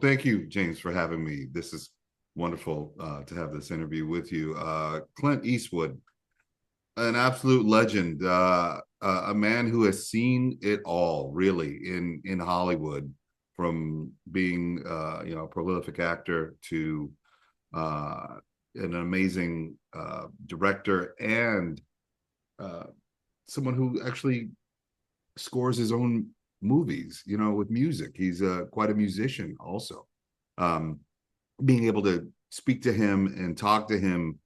thank you, James, for having me. This is wonderful to have this interview with you. Clint Eastwood, an absolute legend, a man who has seen it all, really, in Hollywood, from being a prolific actor to uh, an amazing director and uh, someone who actually scores his own movies, with music. He's quite a musician also. Um, Being able to speak to him and talk to him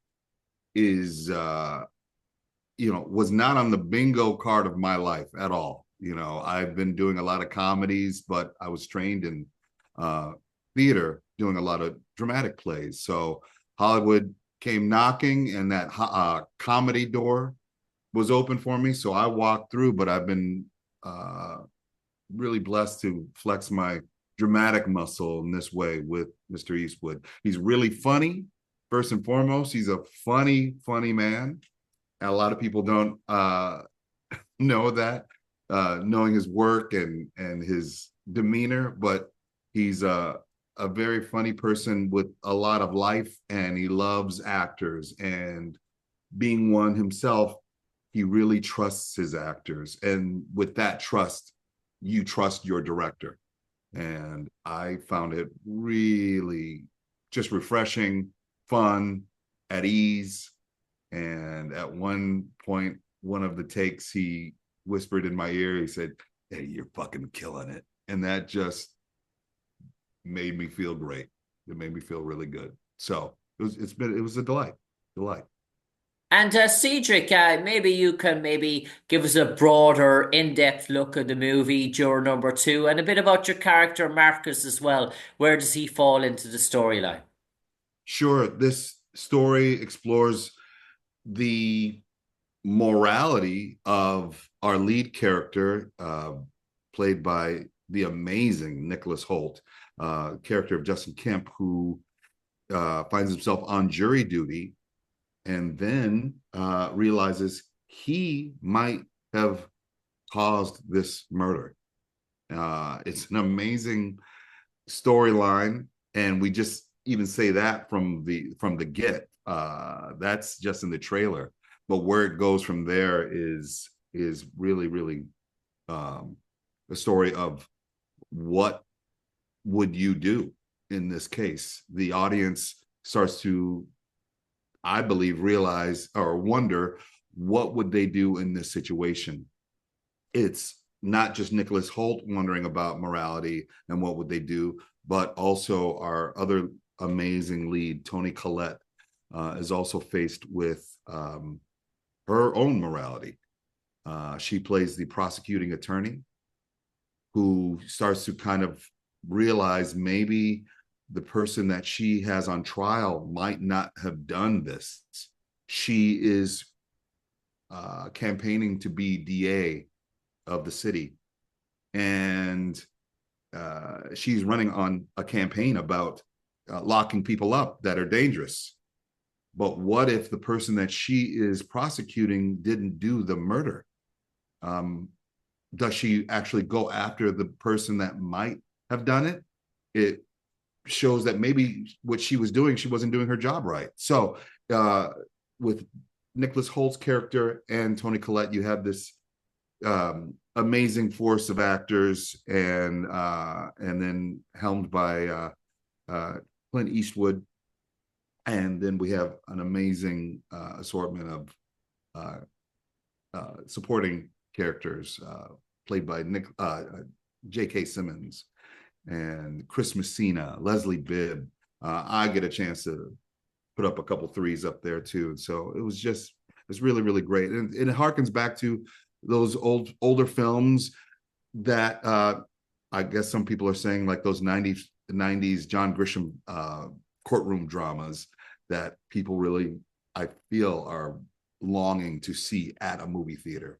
is, was not on the bingo card of my life at all. I've been doing a lot of comedies, but I was trained in uh, theater, doing a lot of dramatic plays. So Hollywood came knocking, and that comedy door was open for me. So I walked through, but I've been uh, really blessed to flex my dramatic muscle in this way with Mr. Eastwood. He's really funny, first and foremost. He's a funny man. And a lot of people don't know that, knowing his work and his demeanor, but he's a very funny person with a lot of life, and he loves actors. And being one himself, he really trusts his actors. And with that trust, you trust your director. And I found it really just refreshing, fun, at ease. And at one point, one of the takes, he whispered in my ear, he said, "Hey, you're fucking killing it." And that just made me feel great. It made me feel really good. So it was a delight. Delight. And Cedric, maybe you can maybe give us a broader, in-depth look at the movie Juror number two, and a bit about your character Marcus as well. Where does he fall into the storyline? Sure, this story explores the morality of our lead character, played by the amazing Nicholas Hoult, character of Justin Kemp, who finds himself on jury duty and then realizes he might have caused this murder. It's an amazing storyline, and we just even say that from the get. That's just in the trailer, but where it goes from there is really um, a story of what would you do in this case. The audience starts to, I believe, realize or wonder what would they do in this situation. It's not just Nicholas Hoult wondering about morality and what would they do, but also our other amazing lead, Toni Collette, is also faced with her own morality. She plays the prosecuting attorney who starts to kind of realize maybe the person that she has on trial might not have done this. She is campaigning to be DA of the city, and she's running on a campaign about locking people up that are dangerous. But what if the person that she is prosecuting didn't do the murder? Um, does she actually go after the person that might have done it? It shows that maybe what she was doing, she wasn't doing her job right. So with Nicholas Holt's character and Toni Collette, you have this amazing force of actors, and then helmed by Clint Eastwood, and then we have an amazing assortment of supporting characters, played by J.K. Simmons and Chris Messina, Leslie Bibb. I get a chance to put up a couple threes up there too. So it's really great, and it harkens back to those older films that I guess some people are saying, like those 90s John Grisham courtroom dramas that people really, I feel, are longing to see at a movie theater.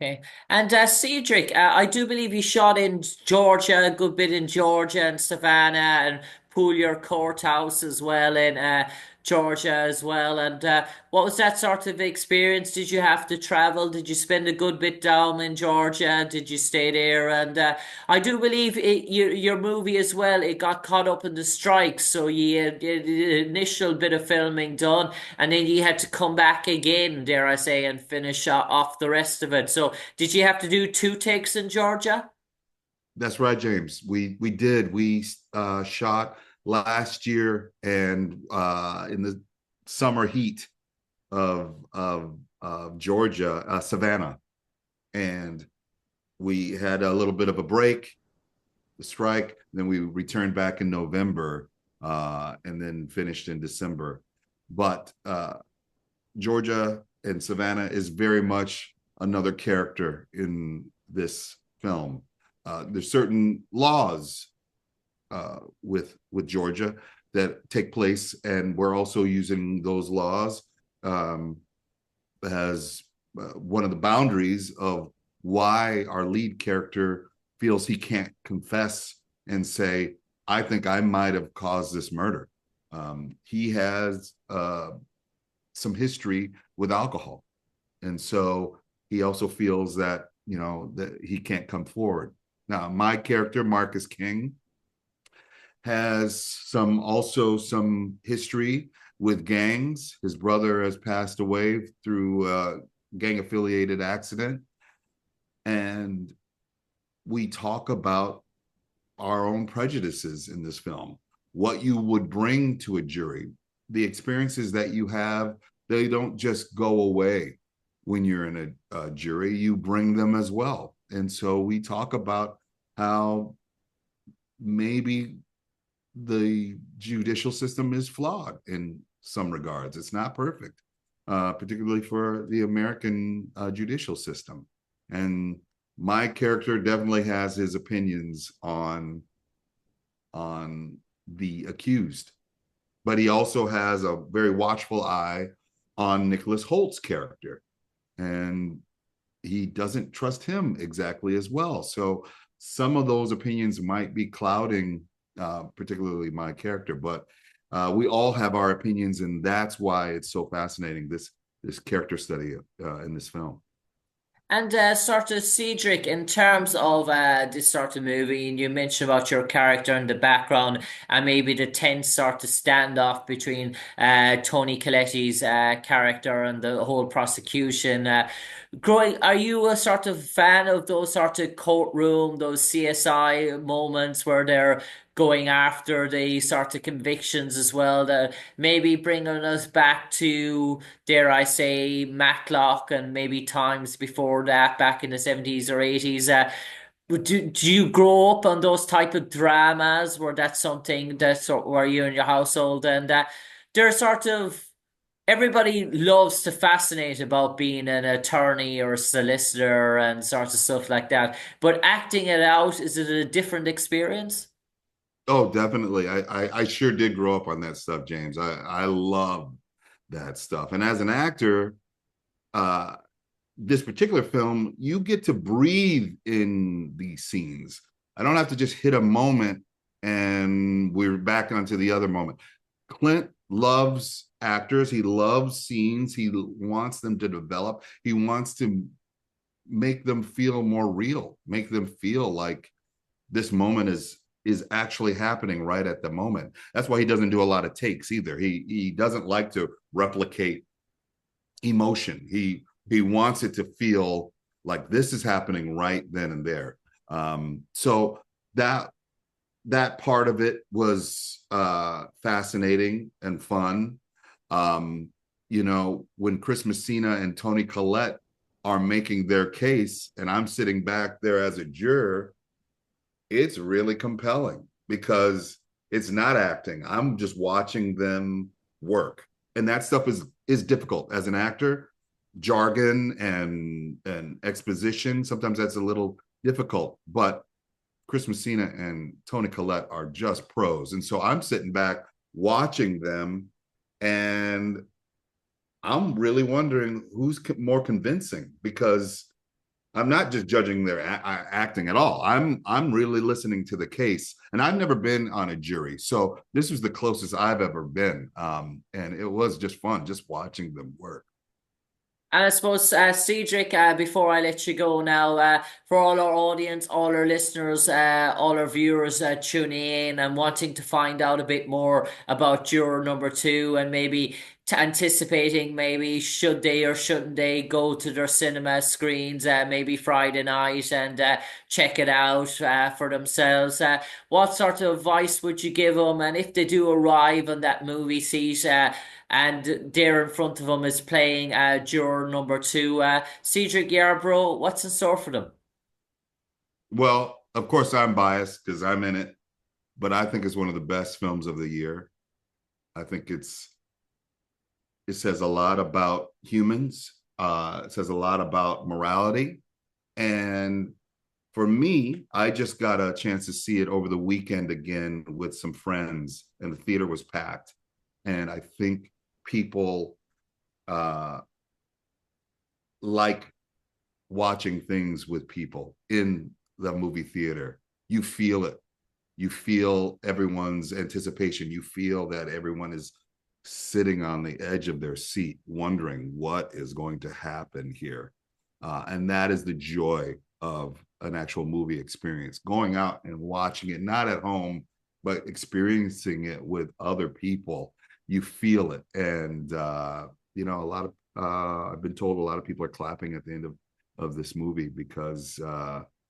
Okay. And Cedric, I do believe you shot in Georgia, a good bit in Georgia and Savannah and Pooler Courthouse as well in Georgia as well. And what was that sort of experience? Did you have to travel? Did you spend a good bit down in Georgia? Did you stay there? And I do believe your movie as well, it got caught up in the strikes. So you had the initial bit of filming done, and then you had to come back again, dare I say, and finish off the rest of it. So did you have to do two takes in Georgia? That's right, James. We did. We shot last year and in the summer heat of Georgia, Savannah, and we had a little bit of a break, the strike. Then we returned back in November, and then finished in December. But Georgia and Savannah is very much another character in this film. There's certain laws with Georgia that take place, and we're also using those laws as one of the boundaries of why our lead character feels he can't confess and say, I think I might have caused this murder. He has some history with alcohol. And so he also feels that, that he can't come forward. Now, my character, Marcus King, has some history with gangs. His brother has passed away through a gang-affiliated accident. And we talk about our own prejudices in this film, what you would bring to a jury, the experiences that you have. They don't just go away when you're in a jury, you bring them as well. And so we talk about how maybe the judicial system is flawed in some regards. It's not perfect, particularly for the American judicial system. And my character definitely has his opinions on the accused, but he also has a very watchful eye on Nicholas Holt's character, and he doesn't trust him exactly as well. So some of those opinions might be clouding particularly my character, but we all have our opinions, and that's why it's so fascinating, this character study in this film. And sort of Cedric, in terms of this sort of movie, and you mentioned about your character in the background, and maybe the tense sort of standoff between Tony Colletti's character and the whole prosecution. Are you a sort of fan of those sort of courtroom, those CSI moments where they're going after the sort of convictions as well, that maybe bringing us back to, dare I say, Matlock and maybe times before that, back in the 70s or 80s? Do you grow up on those type of dramas? Were that something that were you in your household? And they're sort of everybody loves to fascinate about being an attorney or a solicitor and sorts of stuff like that. But acting it out, is it a different experience? Oh, definitely. I sure did grow up on that stuff, James. I love that stuff. And as an actor, uh, this particular film, you get to breathe in these scenes. I don't have to just hit a moment and we're back onto the other moment. Clint loves actors. He loves scenes. He wants them to develop. He wants to make them feel more real, make them feel like this moment is actually happening right at the moment. That's why he doesn't do a lot of takes either. He doesn't like to replicate emotion. He wants it to feel like this is happening right then and there. So that part of it was fascinating and fun. When Chris Messina and Tony Collette are making their case, and I'm sitting back there as a juror, it's really compelling because it's not acting. I'm just watching them work. And that stuff is difficult as an actor. Jargon and exposition, sometimes that's a little difficult, but Chris Messina and Tony Collette are just pros. And so I'm sitting back watching them, and I'm really wondering who's more convincing, because I'm not just judging their acting at all. I'm really listening to the case, and I've never been on a jury, so this was the closest I've ever been, and it was just fun just watching them work. And I suppose, Cedric, before I let you go now, for all our audience, all our listeners, all our viewers tuning in and wanting to find out a bit more about Juror number two and maybe anticipating maybe should they or shouldn't they go to their cinema screens maybe Friday night and check it out for themselves. What sort of advice would you give them? And if they do arrive on that movie seat, and there in front of him is playing juror number two, Cedric Yarbrough. What's in store for them? Well, of course, I'm biased because I'm in it, but I think it's one of the best films of the year. I think it says a lot about humans. It says a lot about morality, and for me, I just got a chance to see it over the weekend again with some friends, and the theater was packed. And I think people uh, like watching things with people in the movie theater. You feel it. You feel everyone's anticipation. You feel that everyone is sitting on the edge of their seat, wondering what is going to happen here. And that is the joy of an actual movie experience, going out and watching it, not at home, but experiencing it with other people. You feel it. And, a lot of, I've been told a lot of people are clapping at the end of this movie because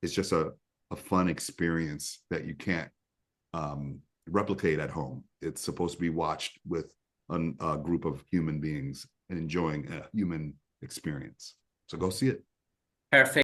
it's just a fun experience that you can't replicate at home. It's supposed to be watched with a group of human beings and enjoying a human experience. So go see it. Perfect.